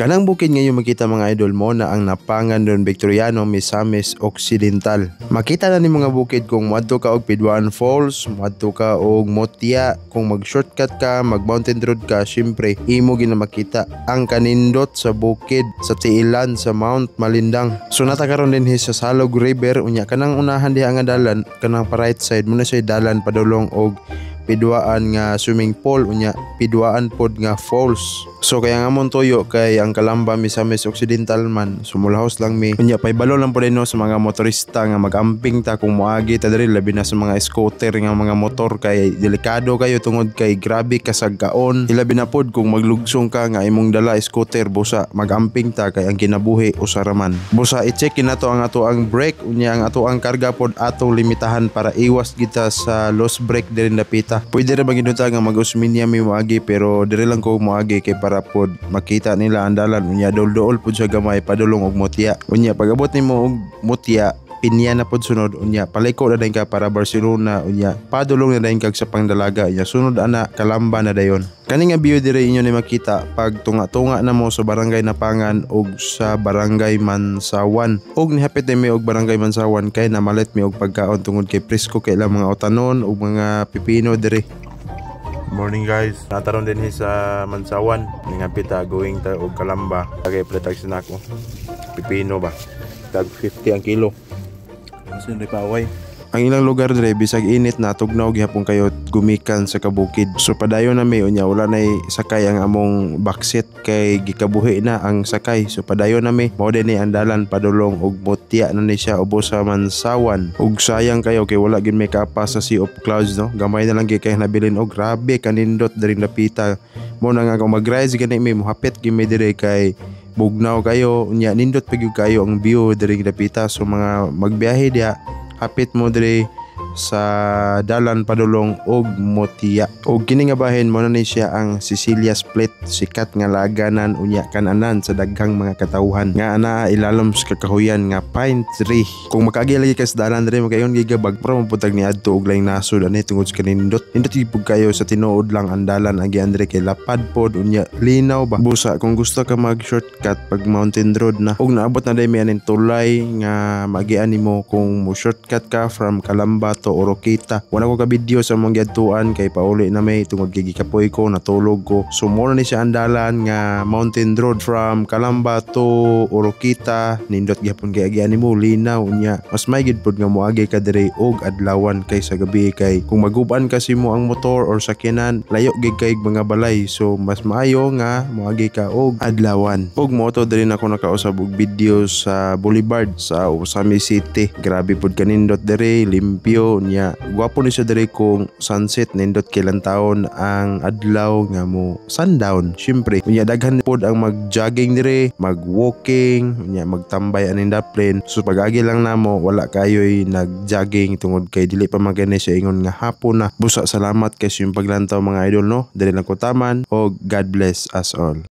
Kanang bukid ngayon makita mga idol mo na ang Napangan Don Victoriano, Misamis Occidental. Makita na ni mga bukid kung muadto ka og Piduan Falls, muadto ka og Motia, kung mag-shortcut ka, mag-mountain road ka, syempre imo gina makita ang kanindot sa bukid sa tiilan sa Mount Malindang. So natakaron din sa Salog River unya kanang unahan diha nga dalan kanang pa right side muna siya dalan padulong og Piduan nga swimming pool unya Piduan pod nga falls. So kaya nga mong tuyo kay ang Calamba Misamis Occidental man sumulahos lang mi unya paibalo lang po din no, sa mga motorista nga mag-amping ta kung moagi ta diri labi na sa mga scooter nga mga motor kay delikado kayo tungod kay grabe kasagkaon ilabi na pod kung maglugsong ka nga imong dala scooter busa mag-amping ta kay ang kinabuhi usaraman busa i-check nato ang ato ang brake unya ang ato ang karga pod atong limitahan para iwas kita sa lost brake diri napita. Pwede ra maginuta nga mag-usminya mi moagi pero diri lang ko moagi kay para pod makita nila ang dalan unya dol-dol pod sa gamay padulong og Motia unya pag-abot nimo og Motia Pinya na pod sunod unya paliko na dayon ka para Barcelona unya padulong na dayon kag sa Pangdalaga unya sunod ana Calamba na dayon. Kani nga view dire inyo ni makita pag tunga-tunga na mo sa barangay Napangan ug sa barangay Mansawan ug nihapit mi og barangay Mansawan kay namalit mi og pagkaon tungod kay presko kay ilang mga utanon ug mga pipino dire. Morning guys, nataron din sa Mansawan ningapit going ta og Calamba kay pretax na ako pipino ba tag 50 ang kilo kasi rin paway. Ang ilang lugar dire bisag init na tugnaw gihapon kayo gumikan sa kabukid. So padayon na may unya wala nay sakay ang among backseat kay gikabuhi na ang sakay. So padayon na may mao din ni ang dalan padulong og Motia na ni siya ubos sa Mansawan. Ug sayang kayo kay wala gid may kapa sa Sea of Clouds no. Gamay na lang gyud kay nabilin og grabe kanindot diri napita. Mo na nga kung mag-rise gani may mohapit gyud may dire kay bugnaw kayo unya nindot pagyud kayo ang view diri napita. So mga magbiyahe diha hapit mo dire sa dalan padulong og Motia. Og kini nga bahin mo na ni siya ang Cecilia Split, sikat nga laganan unya kananan sa daghang mga katawhan nga ana ilalom sa kakahuyan nga pine tree. Kung makagi lagi ka sa dalan dire magayon gigabag pro maputag ni adto og laing nasod ani tungod sa kanindot. Nindot gipug kayo sa tinuod lang ang dalan agi andre kay lapad pod unya linaw ba. Busa kung gusto ka mag shortcut pag mountain road na ug naabot na day mi aning tulay nga magian nimo kung mo shortcut ka from Calamba to Oroquita. Wala ko ka video sa mong giadtuan kay pauli na may tungod kay gikapoy ko natulog ko. So mo na ni siya ang dalan nga mountain road from Calamba to Oroquita nindot gyapon kay agian nimo linaw unya mas may gid pod nga moagi ka diri og adlawan kay sa gabi kay kung maguban kasi mo ang motor or sakyanan layo gid kay mga balay. So mas maayo nga moagi ka og adlawan. Og moto diri na ako nakausab og video sa Boulevard sa Usami City. Grabe pod kanindot diri limpyo niya gwapo ni siya diri kung sunset nindot kailan taon ang adlaw nga mo sundown. Syempre unya daghan pod ang mag-jogging diri mag-walking unya magtambay aning daplin. So pag-agi lang namo wala kayo'y nag-jogging tungod kay dili pa magani siya ingon nga hapon na. Busa salamat kay yung paglantaw mga idol no diri lang ko taman og God bless us all.